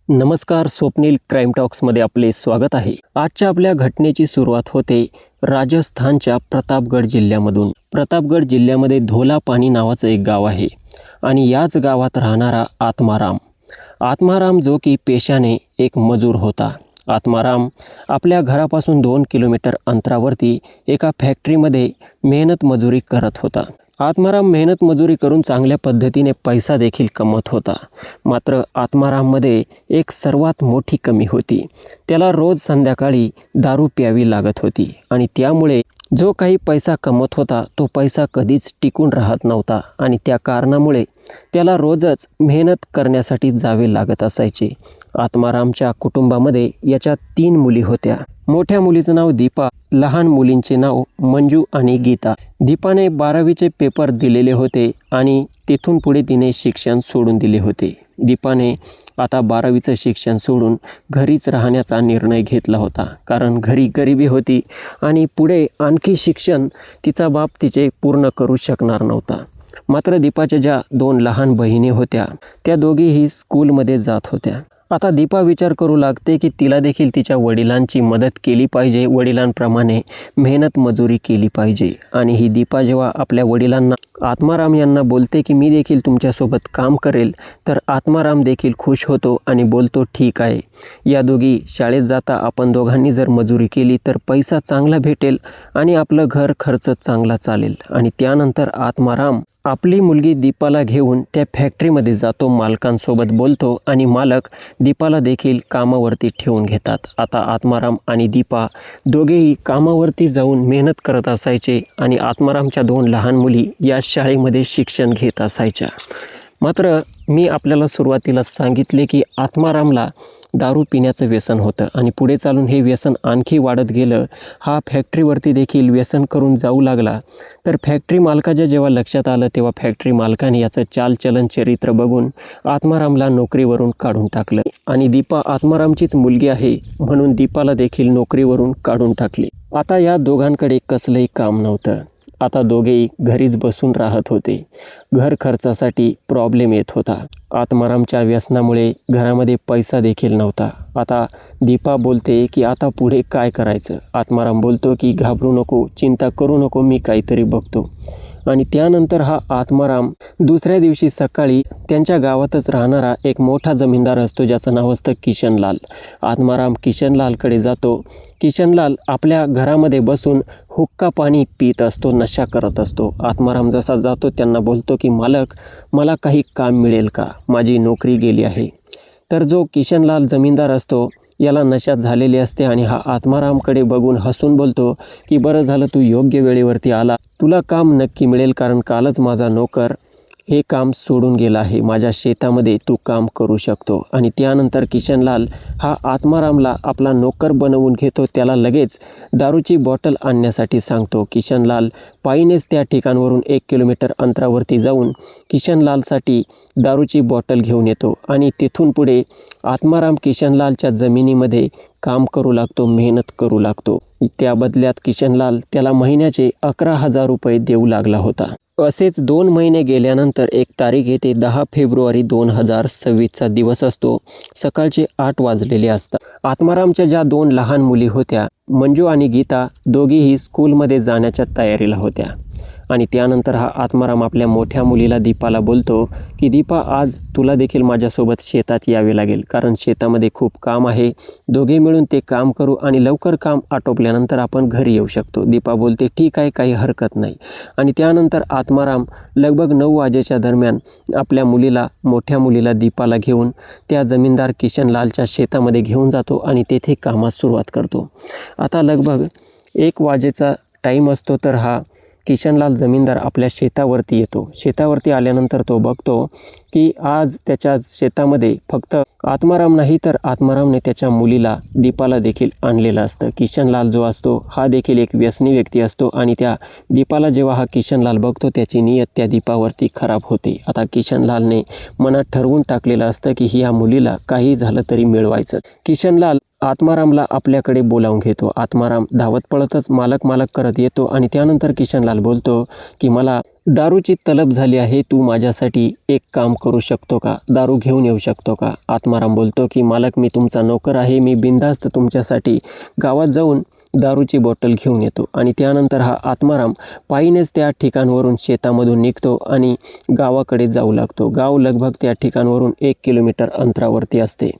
नमस्कार, स्वप्नील क्राईम टॉक्समध्ये आपले स्वागत आहे। आजच्या आपल्या घटनेची सुरुवात होते राजस्थानच्या प्रतापगड जिल्ह्यामधून। प्रतापगड जिल्ह्यामध्ये धोला पाणी नावाचं एक गाव आहे आणि याच गावात राहणारा आत्माराम जो की पेशाने एक मजूर होता। आत्माराम आपल्या घरापासून 2 किलोमीटर अंतरावरती एका फॅक्टरीमध्ये मेहनत मजुरी करत होता। आत्माराम मेहनत मजुरी करून चांगल्या पद्धतीने पैसा देखील कमवत होता। मात्र आत्माराममध्ये एक सर्वात मोठी कमी होती, त्याला रोज संध्याकाळी दारू प्यावी लागत होती आणि त्यामुळे जो काही पैसा कमवत होता तो पैसा कधीच टिकून राहत नव्हता आणि त्या कारणामुळे त्याला रोजच मेहनत करण्यासाठी जावे लागत असायचे। आत्मारामच्या कुटुंबामध्ये याच्या 3 मुली होत्या। मोठ्या मुलीचं नाव दीपा, लहान मुलींचे नाव मंजू आणि गीता। दीपाने 12वीचे पेपर दिलेले होते आणि तिथून पुढे तिने शिक्षण सोडून दिले होते। दीपाने आता 12वीचं शिक्षण सोडून घरीच राहण्याचा निर्णय घेतला होता, कारण घरी गरिबी होती आणि पुढे आणखी शिक्षण तिचा बाप तिचे पूर्ण करू शकणार नव्हता। मात्र दीपाच्या ज्या 2 लहान बहिणी होत्या त्या दोघीही स्कूलमध्ये जात होत्या। आता दीपा विचार करू लागते की तिला देखील तिच्या वडिलांची मदत केली पाहिजे, वडिलांप्रमाणे मेहनत मजुरी केली पाहिजे। आणि ही दीपा जेव्हा आपल्या वडिलांना आत्माराम यांना बोलते की मी देखील तुमच्यासोबत काम करेल, तर आत्माराम देखील खुश होतो आणि बोलतो ठीक आहे, या दोघी शाळेत जाता आपण दोघांनी जर मजुरी केली तर पैसा चांगला भेटेल आणि आपलं घर खर्च चांगला चालेल। आणि त्यानंतर आत्माराम आपली मुलगी दीपाला घेऊन त्या फॅक्टरीमध्ये जातो, मालकांसोबत बोलतो आणि मालक दीपाला देखील कामावरती ठेवून घेतात। आता आत्माराम आणि दीपा दोघेही कामावरती जाऊन मेहनत करत असायचे आणि आत्मारामच्या 2 लहान मुली या शाळेमध्ये शिक्षण घेत असायच्या। मात्र मी आपल्याला सुरुवातीला सांगितले की आत्मारामला दारू पिण्याचं व्यसन होतं आणि पुढे चालून हे व्यसन आणखी वाढत गेलं। हा फॅक्टरीवरती देखील व्यसन करून जाऊ लागला। तर फॅक्टरी मालकाच्या जेव्हा लक्षात आलं तेव्हा फॅक्टरी मालकाने याचं चालचलन चरित्र बघून आत्मारामला नोकरीवरून काढून टाकलं आणि दीपा आत्मारामचीच मुलगी आहे म्हणून दीपाला देखील नोकरीवरून काढून टाकले। आता या दोघांकडे कसलंही काम नव्हतं। आता दोघेही घरीच बसून राहत होते। घर खर्चासाठी प्रॉब्लेम येत होता। आत्मारामच्या व्यसनामुळे घरामध्ये पैसा देखील नव्हता। आता दीपा बोलते की आता पुढे काय करायचं। आत्माराम बोलतो की घाबरू नको, चिंता करू नको, मी काहीतरी बघतो। आणि त्यानंतर हा आत्माराम दुसऱ्या दिवशी सकाळी त्यांच्या गावातच राहणारा एक मोठा जमीनदार असतो ज्याचं नाव असतं किशनलाल। आत्माराम किशनलालकडे जातो। किशनलाल आपल्या घरामध्ये बसून हुक्का पाणी पीत असतो, नशा करत असतो। आत्माराम जसा जातो त्यांना बोलतो की मालक, मला काही काम मिळेल का, माझी नोकरी गेली आहे। तर जो किशनलाल जमीनदार असतो याला नशा झालेली असते आणि हा आत्मारामकडे बघून हसून बोलतो की बरं झालं तू योग्य वेळेवरती आला, तुला काम नक्की मिळेल, कारण कालच माझा नोकर हे काम सोडून गेला आहे, माझ्या शेतामध्ये तू काम करू शकतो। आणि त्यानंतर किशनलाल हा आत्मारामला आपला नोकर बनवून घेतो, त्याला लगेच दारूची बॉटल आणण्यासाठी सांगतो। किशनलाल पायीनेच त्या ठिकाणावरून 1 किलोमीटर अंतरावरती जाऊन किशनलालसाठी दारूची बॉटल घेऊन येतो आणि तिथून पुढे आत्माराम किशनलालच्या जमिनीमध्ये काम करू लागतो, मेहनत करू लागतो। त्या बदल्यात किशनलाल त्याला महिन्याचे 11,000 रुपये देऊ लागला होता। असेच 2 महिने गेल्यानंतर एक तारीख येते, 10 फेब्रुवारी 2026चा दिवस असतो। सकाळचे 8 वाजलेले असतात। आत्मारामच्या ज्या 2 लहान मुली होत्या मंजू आणि गीता, दोघीही स्कूलमध्ये जाण्याच्या तयारीला होत्या। आणि त्यानंतर हा आत्माराम आपल्या मोठ्या मुलीला दीपाला बोलतो की दीपा, आज तुला देखील माझ्यासोबत शेतात यावे लागेल, कारण शेतामध्ये खूप काम आहे, दोघे मिळून ते काम करू आणि लवकर काम आटोपल्यानंतर आपण घरी येऊ शकतो। दीपा बोलते ठीक आहे, काही हरकत नाही। आणि त्यानंतर आत्माराम लगभग 9 वाजेच्या दरम्यान आपल्या मुलीला, मोठ्या मुलीला दीपाला घेऊन त्या जमीनदार किशनलालच्या शेतामध्ये घेऊन जातो आणि तेथे कामास सुरुवात करतो। आता लगभग 1 वाजेचा टाईम असतो, तर हा किशनलाल जमीनदार आपल्या शेतावरती येतो। शेतावरती आल्यानंतर तो बघतो की आज त्याच्या शेतामध्ये फक्त आत्माराम नाही तर आत्मारामने त्याच्या मुलीला दीपाला देखील आणलेलं असतं। किशनलाल जो असतो हा देखील एक व्यसनी व्यक्ती असतो आणि त्या दीपाला जेव्हा हा किशनलाल बघतो त्याची नियत त्या दीपावरती खराब होते। आता किशनलालने मनात ठरवून टाकलेलं असतं की ह्या मुलीला काही झालं तरी मिळवायचं। किशनलाल आत्मारामला आपल्याकडे बोलावून घेतो. आत्माराम धावत पळतच मालक मालक करत येतो आणि त्यानंतर किशनलाल बोलतो की मला दारूची तलब झाली आहे, तू माझ्यासाठी एक काम करू शकतो का, दारू घेऊन येऊ शकतो का. आत्माराम बोलतो की मालक मी तुमचा नोकर आहे, मी बिनधास्त तुमच्यासाठी गावात जाऊन दारूची बॉटल घेऊन येतो. आणि त्यानंतर हा आत्माराम पायीनेच त्या ठिकाणावरून शेतामधून निघतो आणि गावाकडे जाऊ लागतो. गाव लगभग त्या ठिकाणावरून 1 किलोमीटर अंतरावरती असते.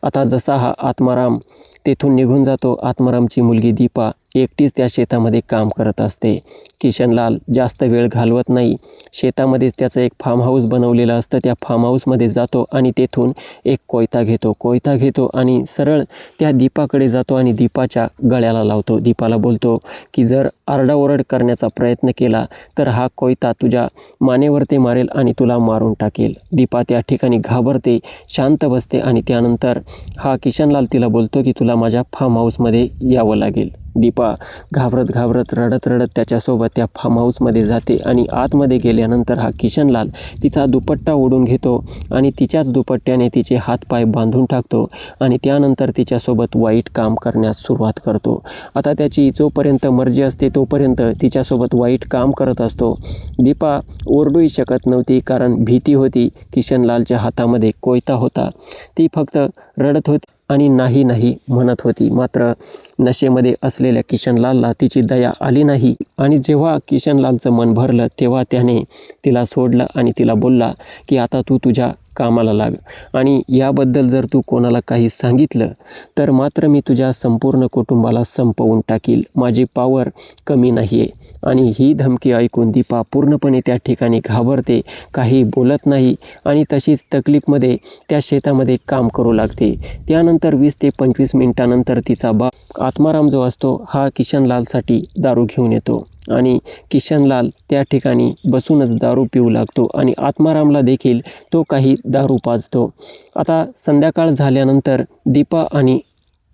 आता जसा हा आत्माराम तेथून निघून जातो, आत्मारामची मुलगी दीपा एकटीच त्या शेतामध्ये काम करत असते. किशनलाल जास्त वेळ घालवत नाही, शेतामध्येच त्याचं एक फार्म हाऊस बनवलेलं असतं. त्या फार्म हाऊसमध्ये जातो आणि तेथून एक कोयता घेतो आणि सरळ त्या दीपाकडे जातो आणि दीपाच्या गळ्याला लावतो. दीपाला बोलतो की जर आरडाओरड करण्याचा प्रयत्न केला तर हा कोयता तुझ्या मानेवरती मारेल आणि तुला मारून टाकेल. दीपा त्या ठिकाणी घाबरते, शांत बसते आणि त्यानंतर हा किशनलाल तिला बोलतो की तुला माझ्या फार्म हाऊसमध्ये यावं लागेल. दीपा घाबरत रडत त्याच्यासोबत त्या फार्म हाऊसमध्ये जाते आणि आतमध्ये गेल्यानंतर हा किशनलाल तिचा दुपट्टा ओढून घेतो आणि तिच्याच दुपट्ट्याने तिचे हातपाय बांधून टाकतो आणि त्यानंतर तिच्यासोबत वाईट काम करण्यास सुरुवात करतो. आता त्याची जोपर्यंत मर्जी असते तोपर्यंत तिच्यासोबत वाईट काम करत असतो. दीपा ओरडूही शकत नव्हती, कारण भीती होती. किशनलालच्या हातामध्ये कोयता होता. ती फक्त रडत होती आणि नाही म्हणत होती. मात्र नशेमध्ये असलेल्या किशनलालला तिची दया आली नाही आणि जेव्हा किशनलालचं मन भरलं तेव्हा त्याने तिला सोडलं आणि तिला बोलला की आता तू तुझ्या कामाला लाग आणि याबद्दल जर तू कोणाला काही सांगितलं तर मात्र मी तुझ्या संपूर्ण कुटुंबाला संपवून टाकील. माझी पॉवर कमी नाही आहे. आणि ही धमकी ऐकून दीपा पूर्णपणे त्या ठिकाणी घाबरते, काही बोलत नाही आणि तशीच तकलीफमध्ये त्या शेतामध्ये काम करू लागते. त्यानंतर 20 ते 25 मिनिटानंतर तिचा बाप आत्माराम जो असतो हा किशनलालसाठी दारू घेऊन येतो आणि किशनलाल त्या ठिकाणी बसूनच दारू पिऊ लागतो आणि आत्मारामला देखील तो काही दारू पाजतो. आता संध्याकाळ झाल्यानंतर दीपा आणि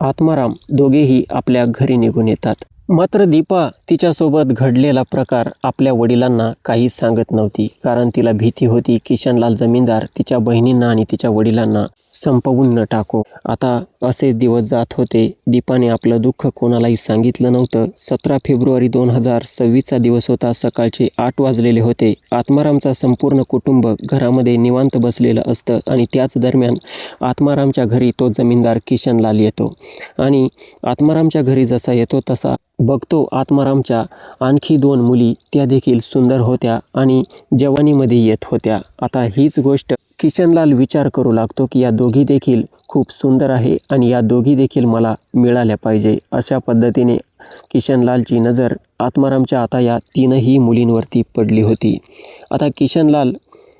आत्माराम दोघेही आपल्या घरी निघून येतात. मात्र दीपा तिच्यासोबत घडलेला प्रकार आपल्या वडिलांना काही सांगत नव्हती, कारण तिला भीती होती किशनलाल जमीनदार तिच्या बहिणींना आणि तिच्या वडिलांना संपवून न टाको. आता असे दिवस जात होते. दीपाने आपलं दुःख कोणालाही सांगितलं नव्हतं. 17 फेब्रुवारी 2026चा दिवस होता. सकाळचे 8 वाजलेले होते. आत्मारामचा संपूर्ण कुटुंब घरामध्ये निवांत बसलेलं असतं आणि त्याच दरम्यान आत्मारामच्या घरी तो जमीनदार किशनलाल येतो आणि आत्मारामच्या घरी जसा येतो तसा बघतो आत्मारामच्या आणखी 2 मुली, त्या देखील सुंदर होत्या आणि जवानीमध्ये येत होत्या. आता हीच गोष्ट किशनलाल विचार करू लागतो की या दोघी देखील खूप सुंदर आहे आणि या दोघी देखील मला मिळाल्या पाहिजे. अशा पद्धतीने किशनलालची नजर आत्मारामच्या आता या 3ही मुलींवरती पडली होती. आता किशनलाल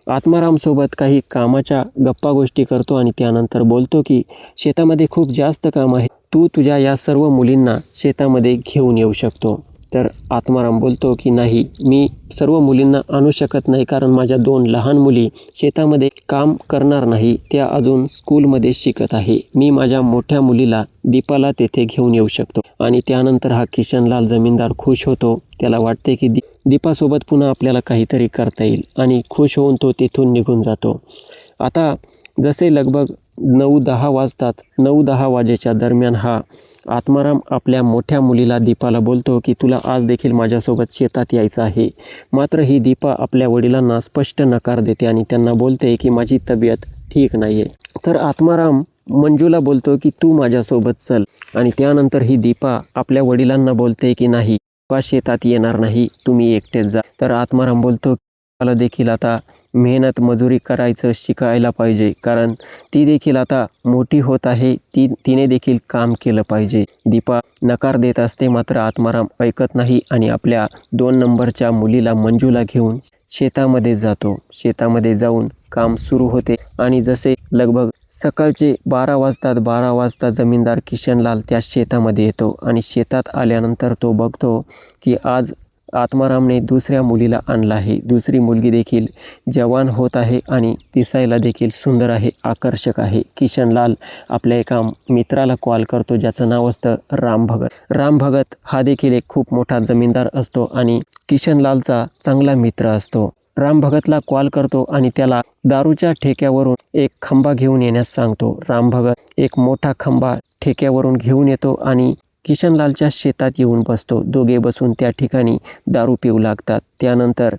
आत्मारामसोबत काही कामाच्या गप्पा गोष्टी करतो आणि त्यानंतर बोलतो की शेतामध्ये खूप जास्त काम आहे, तू तुझ्या या सर्व मुलींना शेतामध्ये घेऊन येऊ शकतो. तर आत्माराम बोलतो की नाही, मी सर्व मुलींना आणू शकत नाही, कारण माझ्या 2 लहान मुली शेतामध्ये काम करणार नाही, त्या अजून स्कूलमध्ये शिकत आहे. मी माझ्या मोठ्या मुलीला दीपाला तेथे घेऊन येऊ शकतो. आणि त्यानंतर हा किशनलाल जमीनदार खुश होतो. त्याला वाटते की दीपासोबत पुन्हा आपल्याला काहीतरी करता येईल आणि खुश होऊन तो तेथून निघून जातो. आता जसे लगभग 9-10 वाजतात. 9-10 वाजेच्या दरम्यान हा आत्माराम आपल्या मोठ्या मुलीला दीपाला बोलतो की तुला आज देखील माझ्यासोबत शेतात यायचं आहे. मात्र ही दीपा आपल्या वडिलांना स्पष्ट नकार देते आणि त्यांना बोलते की माझी तब्येत ठीक नाही आहे. तर आत्माराम मंजूला बोलतो की तू माझ्यासोबत चल आणि त्यानंतर ही दीपा आपल्या वडिलांना बोलते की नाही, शेतात येणार नाही, तुम्ही एकटेच जा. तर आत्माराम बोलतो मला देखील आता मेहनत मजुरी करायचं शिकायला पाहिजे, कारण ती देखील आता मोठी होत आहे, तिने देखील काम केलं पाहिजे. दीपा नकार देत असते, मात्र आत्माराम ऐकत नाही आणि आपल्या 2 नंबरच्या मुलीला मंजूला घेऊन शेतामध्ये जातो. शेतामध्ये जाऊन काम सुरू होते आणि जसे लगभग सकाळचे 12 वाजतात. 12 वाजता जमीनदार किशनलाल त्या शेतामध्ये येतो आणि शेतात आल्यानंतर तो बघतो की आज आत्मारामने दुसऱ्या मुलीला आणला आहे. दुसरी मुलगी देखील जवान होत आहे आणि दिसायला देखील सुंदर आहे, आकर्षक आहे. किशनलाल आपल्या एका मित्राला कॉल करतो ज्याचं नाव असतं राम भगत. राम भगत हा देखील एक खूप मोठा जमीनदार असतो आणि किशनलालचा चांगला मित्र असतो. राम भगतला कॉल करतो आणि त्याला दारूच्या ठेक्यावरून एक खांबा घेऊन येण्यास सांगतो. राम भगत एक मोठा खांबा ठेक्यावरून घेऊन येतो आणि किशनलालच्या शेतात येऊन बसतो. दोघे बसून त्या ठिकाणी दारू पिऊ लागतात. त्यानंतर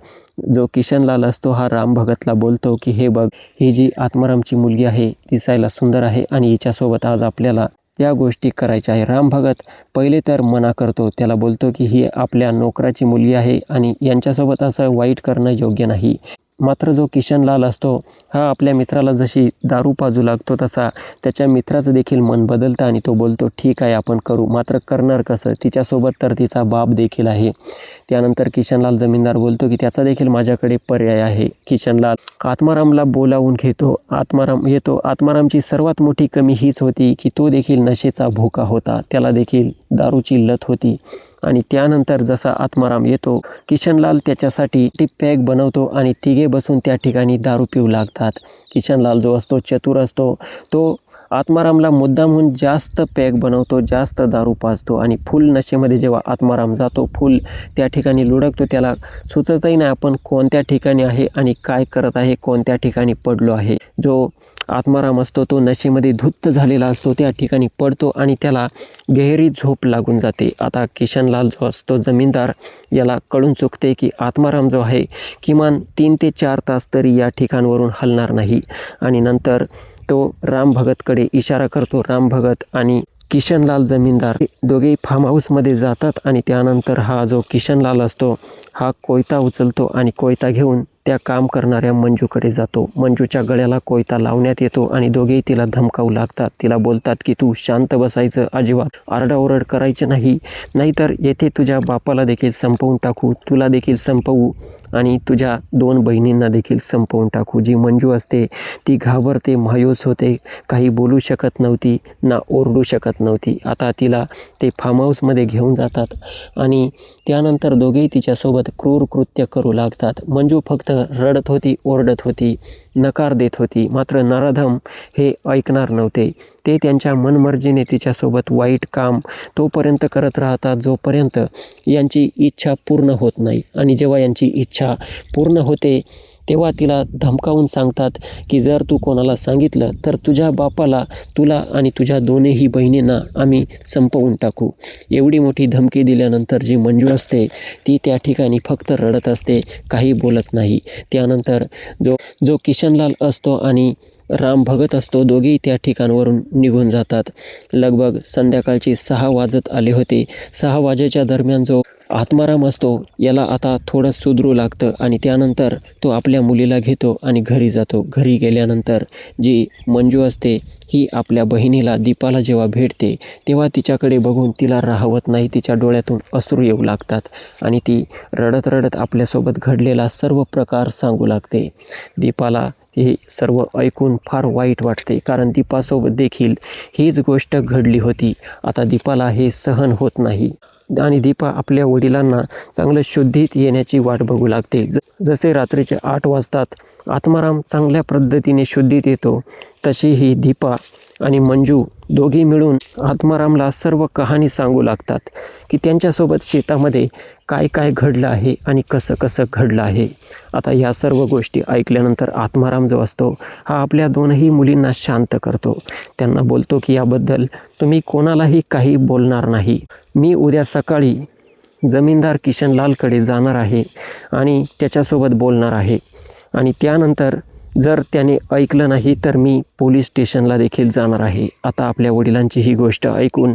जो किशनलाल असतो हा राम भगतला बोलतो की हे बघ, ही जी आत्मारामची मुलगी आहे दिसायला सुंदर आहे आणि हिच्यासोबत आज आपल्याला त्या गोष्टी करायच्या आहे. राम भगत पहिले तर मना करतो. त्याला बोलतो की ही आपल्या नोकराची मुलगी आहे आणि यांच्यासोबत असं वाईट करणं योग्य नाही. मात्र जो किशनलाल असतो हा आपल्या मित्राला जशी दारू पाजू लागतो तसा त्याच्या मित्राचं देखील मन बदलतं आणि तो बोलतो ठीक आहे आपण करू, मात्र करणार कसं, तिच्यासोबत तर तिचा बाप देखील आहे. त्यानंतर किशनलाल जमीनदार बोलतो की त्याचा देखील माझ्याकडे पर्याय आहे. किशनलाल आत्मारामला बोलावून घेतो. आत्माराम येतो. आत्मारामची सर्वात मोठी कमी हीच होती की तो देखील नशेचा भोका होता. त्याला देखील दारूची लत होती. आणि त्यानंतर जसा आत्माराम येतो किशनलाल त्याच्यासाठी ती पॅक बनवतो आणि तिघे बसून त्या ठिकाणी दारू पिऊ लागतात. किशनलाल जो असतो चतुर असतो. तो आत्मारामला मुद्दामहून जास्त पॅक बनवतो, जास्त दारू पाजतो आणि फुल नशेमध्ये जेव्हा आत्माराम जातो फुल त्या ठिकाणी लुडकतो. त्याला सुचतही नाही आपण कोणत्या ठिकाणी आहे आणि काय करत आहे, कोणत्या ठिकाणी पडलो आहे. जो आत्माराम असतो तो नशेमध्ये धुत्त झालेला असतो, त्या ठिकाणी पडतो आणि त्याला गहिरी झोप लागून जाते. आता किशनलाल जो असतो जमीनदार याला कळून चुकते की आत्माराम जो आहे किमान 3 ते 4 तास तरी या ठिकाणावरून हलणार नाही. आणि नंतर तो राम भगतकडे इशारा करतो. राम भगत आणि किशनलाल जमीनदार दोघेही फार्म हाऊसमध्ये जातात आणि त्यानंतर हा जो किशनलाल असतो हा कोयता उचलतो आणि कोयता घेऊन त्या काम करणाऱ्या मंजूकडे जातो. मंजूच्या गळ्याला कोयता लावण्यात येतो आणि दोघेही तिला धमकावू लागतात. तिला बोलतात की तू शांत बसायचं, अजिबात आरडाओरड करायचे नाही, नाहीतर येथे तुझ्या बापाला देखील संपवून टाकू, तुला देखील संपवू आणि तुझ्या 2 बहिणींना देखील संपवून टाकू. जी मंजू असते ती घाबरते, मायूस होते, काही बोलू शकत नव्हती ना ओरडू शकत नव्हती. आता तिला ते फार्म हाऊसमध्ये घेऊन जातात आणि त्यानंतर दोघेही तिच्यासोबत क्रूर कृत्य करू लागतात. मंजू फक्त रडत होती, ओरडत होती, नकार देत होती. मात्र नराधम हे ऐकणार नव्हते. ते त्यांच्या मनमर्जीने तिच्यासोबत वाईट काम तोपर्यंत करत राहतात जोपर्यंत यांची इच्छा पूर्ण होत नाही. आणि जेव्हा यांची इच्छा पूर्ण होते तेव्हा तिला धमकावून सांगतात की जर तू कोणाला सांगितलं तर तुझ्या बापाला, तुला आणि तुझ्या 2ही बहिणींना आम्ही संपवून टाकू. एवढी मोठी धमकी दिल्यानंतर जी मंजू असते ती त्या ठिकाणी फक्त रडत असते, काही बोलत नाही. त्यानंतर जो किशनलाल असतो आणि राम भगत असतो दोघेही त्या ठिकाणावरून निघून जातात. लगभग संध्याकाळची 6 वाजत आले होते. 6 वाजेच्या दरम्यान जो आत्माराम असतो याला आता थोडं सुधरू लागतं आणि त्यानंतर तो आपल्या मुलीला घेतो आणि घरी जातो. घरी गेल्यानंतर जी मंजू असते ही आपल्या बहिणीला दीपाला जेव्हा भेटते तेव्हा तिच्याकडे बघून तिला राहवत नाही. तिच्या डोळ्यातून अश्रू येऊ लागतात आणि ती रडत रडत आपल्यासोबत घडलेला सर्व प्रकार सांगू लागते. दीपाला हे सर्व ऐकून फार वाईट वाटते, कारण दीपासोबत देखील हीच गोष्ट घडली होती. आता दीपाला हे सहन होत नाही आणि दीपा आपल्या वडिलांना चांगलं शुद्धीत येण्याची वाट बघू लागते. जसे रात्रीचे 8 वाजतात आत्माराम चांगल्या पद्धतीने शुद्धीत येतो, तशी ही दीपा आणि मंजू दोघी मिळून आत्मारामला सर्व कहाणी सांगू लागतात की त्यांच्यासोबत शेतामध्ये काय काय घडलं आहे आणि कसं कसं घडलं आहे. आता या सर्व गोष्टी ऐकल्यानंतर आत्माराम जो असतो हा आपल्या 2ही मुलींना शांत करतो. त्यांना बोलतो की याबद्दल तुम्ही कोणालाही काही बोलणार नाही. मी उद्या सकाळी जमीनदार किशनलालकडे जाणार आहे आणि त्याच्यासोबत बोलणार आहे आणि त्यानंतर जर त्याने ऐकलं नाही तर मी पोलीस स्टेशनला देखील जाणार आहे. आता आपल्या वडिलांची ही गोष्ट ऐकून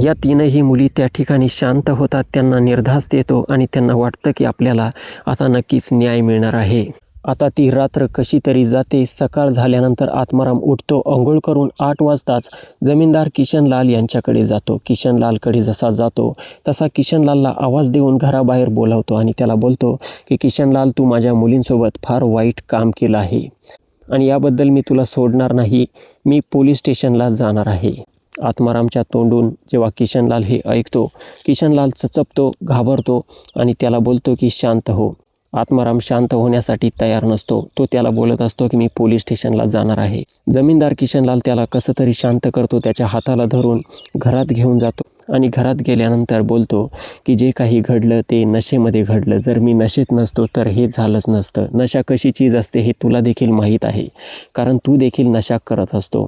या 3ही मुली त्या ठिकाणी शांत होतात. त्यांना निर्धास्त येतो आणि त्यांना वाटतं की आपल्याला आता नक्कीच न्याय मिळणार आहे. आता ती रात्र कशी तरी जाते. सकाळ झाल्यानंतर आत्माराम उठतो. अंघोळ करून 8 वाजताच जमीनदार किशनलाल यांच्याकडे जातो. किशनलालकडे जसा जातो तसा किशनलालला आवाज देऊन घराबाहेर बोलावतो आणि त्याला बोलतो की किशनलाल, तू माझ्या मुलींसोबत फार वाईट काम केलं आहे आणि याबद्दल मी तुला सोडणार नाही. मी पोलीस स्टेशनला जाणार आहे. आत्मारामच्या तोंडून जेव्हा किशनलाल हे ऐकतो, किशनलाल चचपतो, घाबरतो आणि त्याला बोलतो की शांत हो. आत्माराम शांत होण्यासाठी तयार नसतो. तो त्याला बोलत असतो की मी पोलीस स्टेशनला जाणार आहे. जमीनदार किशनलाल त्याला कसं तरी शांत करतो. त्याच्या हाताला धरून घरात घेऊन जातो आणि घरात गेल्यानंतर बोलतो की जे काही घडलं ते नशेमध्ये घडलं. जर मी नशेत नसतो तर हे झालंच नसतं. नशा कशी चीज असते हे तुला देखील माहीत आहे, कारण तू देखील नशा करत असतो.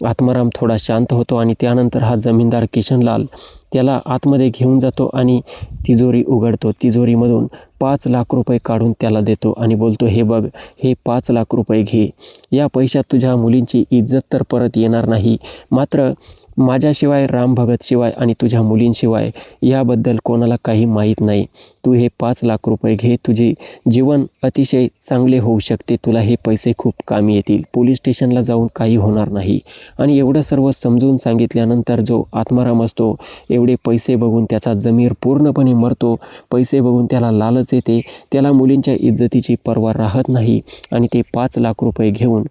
आत्माराम थोडा शांत होतो आणि त्यानंतर हा जमीनदार किशनलाल त्याला आतमध्ये घेऊन जातो आणि तिजोरी उघडतो. तिजोरीमधून 5 लाख रुपये काढून त्याला देतो आणि बोलतो, हे बघ, हे 5 लाख रुपये घे. या पैशात तुझ्या मुलींची इज्जत तर परत येणार नाही, मात्र माझ्याशिवाय, राम भगतशिवाय आणि तुझ्या मुलींशिवाय याबद्दल कोणाला काही माहीत नाही. तू हे 5 लाख रुपये घे. तुझे जीवन अतिशय चांगले होऊ शकते. तुला हे पैसे खूप कामी येतील. पोलीस स्टेशनला जाऊन काही होणार नाही. आणि एवढं सर्व समजून सांगितल्यानंतर जो आत्माराम असतो, एवढे पैसे बघून त्याचा जमीर पूर्णपणे मरतो. पैसे बघून त्याला लालच येते. त्याला मुलींच्या इज्जतीची पर्वा राहत नाही आणि ते 5 लाख रुपये घेऊन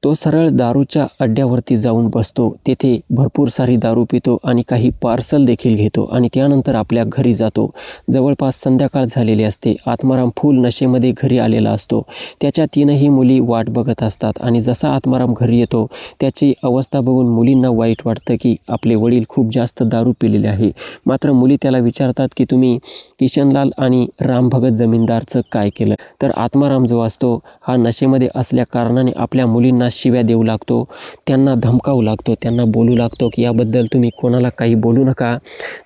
तो सरळ दारूच्या अड्ड्यावरती जाऊन बसतो. तेथे भरपूर सारी दारू पितो आणि काही पार्सल देखील घेतो आणि त्यानंतर आपल्या घरी जातो. जवळपास संध्याकाळ झालेली असते. आत्माराम फुल नशेमध्ये घरी आलेला असतो. त्याच्या 3ही मुली वाट बघत असतात आणि जसा आत्माराम घरी येतो त्याची अवस्था बघून मुलींना वाईट वाटतं की आपले वडील खूप जास्त दारू पिलेले आहे. मात्र मुली त्याला विचारतात की तुम्ही किशनलाल आणि राम भगत जमीनदारचं काय केलं? तर आत्माराम जो असतो हा नशेमध्ये असल्या कारणाने आपल्या मुलींना शिव्या देऊ लागतो, त्यांना धमकावू लागतो, त्यांना बोलू लागतो की याबद्दल तुम्ही कोणाला काही बोलू नका.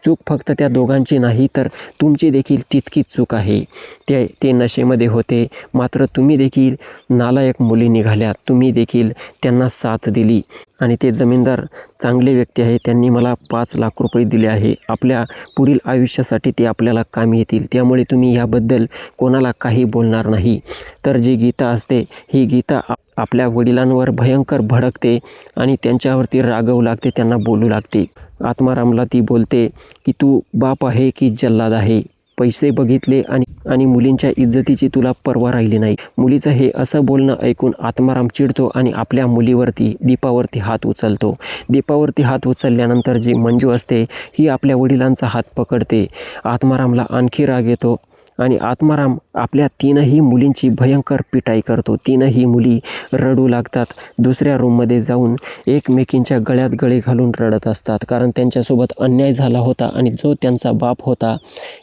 चूक फक्त त्या दोघांची नाही तर तुमची देखील तितकीच चूक आहे. ते नशेमध्ये होते, मात्र तुम्ही देखील नालायक मुली निघाल्या. तुम्ही देखील त्यांना साथ दिली आणि ते जमीनदार चांगले व्यक्ती आहे. त्यांनी मला 5 लाख रुपये दिले आहे. आपल्या पुढील आयुष्यासाठी ते आपल्याला कामी येतील. त्यामुळे तुम्ही याबद्दल कोणाला काही बोलणार नाही. तर जी गीता असते, ही गीता आपल्या वडिलांवर भयंकर भडकते आणि त्यांच्यावरती रागवू लागते, त्यांना बोलू लागते. आत्मारामला ती बोलते की तू बाप आहे की जल्लाद आहे? पैसे बघितले आणि मुलींच्या इज्जतीची तुला पर्वा राहिली नाही. मुलीचं हे असं बोलणं ऐकून आत्माराम चिडतो आणि आपल्या मुलीवरती, दीपावरती हात उचलतो. दीपावरती हात उचलल्यानंतर जी मंजू असते ही आपल्या वडिलांचा हात पकडते. आत्मारामला आणखी राग येतो आणि आत्माराम आपल्या 3ही मुलींची भयंकर पिटाई करतो. 3ही मुली रडू लागतात. दुसऱ्या रूममध्ये जाऊन एकमेकींच्या गळ्यात गळे घालून रडत असतात, कारण त्यांच्यासोबत अन्याय झाला होता आणि जो त्यांचा बाप होता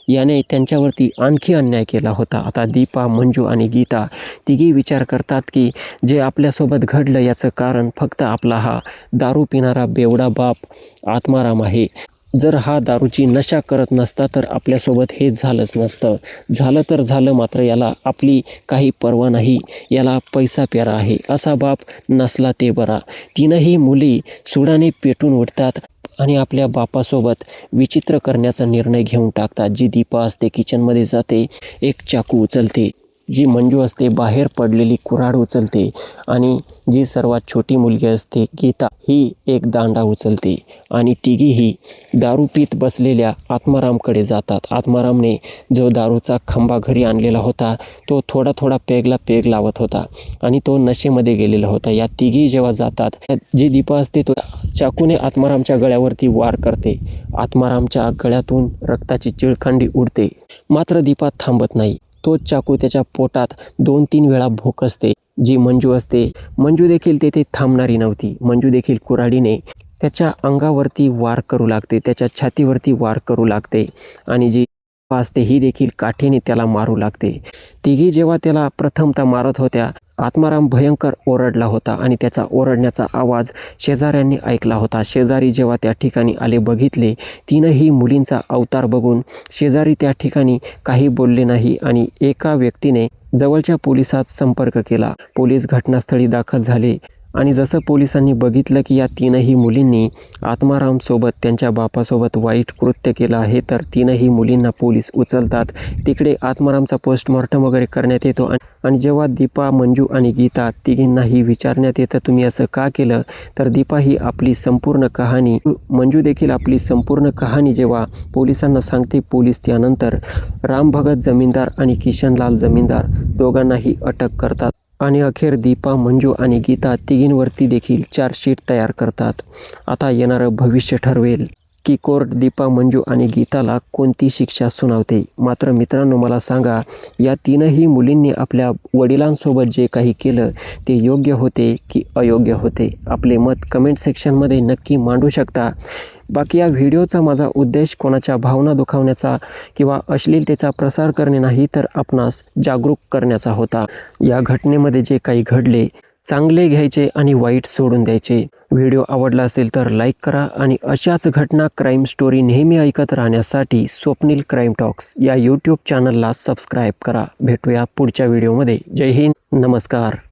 याने त्यांच्यावरती आणखी अन्याय केला होता. आता दीपा, मंजू आणि गीता तिघी विचार करतात की जे आपल्यासोबत घडलं याचं कारण फक्त आपला हा दारू पिणारा बेवडा बाप आत्माराम आहे. जर हा दारूची नशा करत नसता तर आपल्यासोबत हे झालंच नसतं. झालं तर झालं, मात्र याला आपली काही पर्वा नाही. याला पैसा प्यारा आहे. असा बाप नसला ते बरा. 3ही मुली सुडाने पेटून उठतात आणि आपल्या बापासोबत विचित्र करण्याचा निर्णय घेऊन टाकतात. जी दीपा असते किचनमध्ये जाते, एक चाकू उचलते. जी मंजू असते बाहेर पडलेली कुऱ्हाड उचलते आणि जी सर्वात छोटी मुलगी असते गीता ही एक दांडा उचलते आणि तिघीही दारू पीत बसलेल्या आत्मारामकडे जातात. आत्मारामने जो दारूचा खंबा घरी आणलेला होता तो थोडा थोडा पेग लावत होता आणि तो नशेमध्ये गेलेला होता. या तिघी जेव्हा जातात, जी दीपा असते तो चाकूने आत्मारामच्या गळ्यावरती वार करते. आत्मारामच्या गळ्यातून रक्ताची चिळखंडी उडते, मात्र दीपा थांबत नाही. तो चाकू त्याच्या पोटात 2-3 वेळा भोकसते. जी मंजू असते, मंजू देखील तेथे थांबणारी नव्हती. मंजू देखील कुऱ्हाडीने त्याच्या अंगावरती वार करू लागते, त्याच्या छातीवरती वार करू लागते आणि जी असते ही देखील काठीने त्याला मारू लागते. तिघी जेव्हा त्याला प्रथमतः मारत होत्या, आत्माराम भयंकर ओरडला होता आणि त्याचा ओरडण्याचा आवाज शेजाऱ्यांनी ऐकला होता. शेजारी जेव्हा त्या ठिकाणी आले, बघितले 3ही मुलींचा अवतार बघून शेजारी त्या ठिकाणी काही बोलले नाही आणि एका व्यक्तीने जवळच्या पोलिसात संपर्क केला. पोलीस घटनास्थळी दाखल झाले आणि जसं पोलिसांनी बघितलं की या 3ही मुलींनी आत्मारामसोबत, त्यांच्या बापासोबत वाईट कृत्य केलं आहे, तर 3ही मुलींना पोलीस उचलतात. तिकडे आत्मारामचा पोस्टमॉर्टम वगैरे करण्यात येतो आणि जेव्हा दीपा, मंजू आणि गीता तिघींनाही विचारण्यात येतं तुम्ही असं का केलं, तर दीपा ही आपली संपूर्ण कहाणी, मंजू देखील आपली संपूर्ण कहाणी जेव्हा पोलिसांना सांगते, पोलीस त्यानंतर राम भगत जमीनदार आणि किशनलाल जमीनदार दोघांनाही अटक करतात आणि अखेर दीपा, मंजू आणि गीता तिघींवरती देखील चार्जशीट तयार करतात. आता येणारं भविष्य ठरवेल की कोर्ट दीपा, मंजू आणि गीताला कोणती शिक्षा सुनावते. मात्र मित्रांनो, मला सांगा, या 3ही मुलींनी आपल्या वडिलांसोबत जे काही केलं ते योग्य होते की अयोग्य होते? आपले मत कमेंट सेक्शनमध्ये नक्की मांडू शकता. बाकी या व्हिडिओचा माझा उद्देश कोणाच्या भावना दुखावण्याचा किंवा अश्लीलतेचा प्रसार करणे नाही, तर आपणास जागरूक करण्याचा होता। या घटनेमध्ये जे काही घडले, चांगले घ्यायचे आणि वाईट सोडून द्यायचे। व्हिडिओ आवडला असेल तर लाईक करा आणि अशाच घटना, क्राईम स्टोरी नेहमी ऐकत राहण्यासाठी स्वप्नील क्राईम टॉक्स या यूट्यूब चॅनलला सबस्क्राईब करा। भेटूया पुढच्या व्हिडिओमध्ये। जय हिंद, नमस्कार।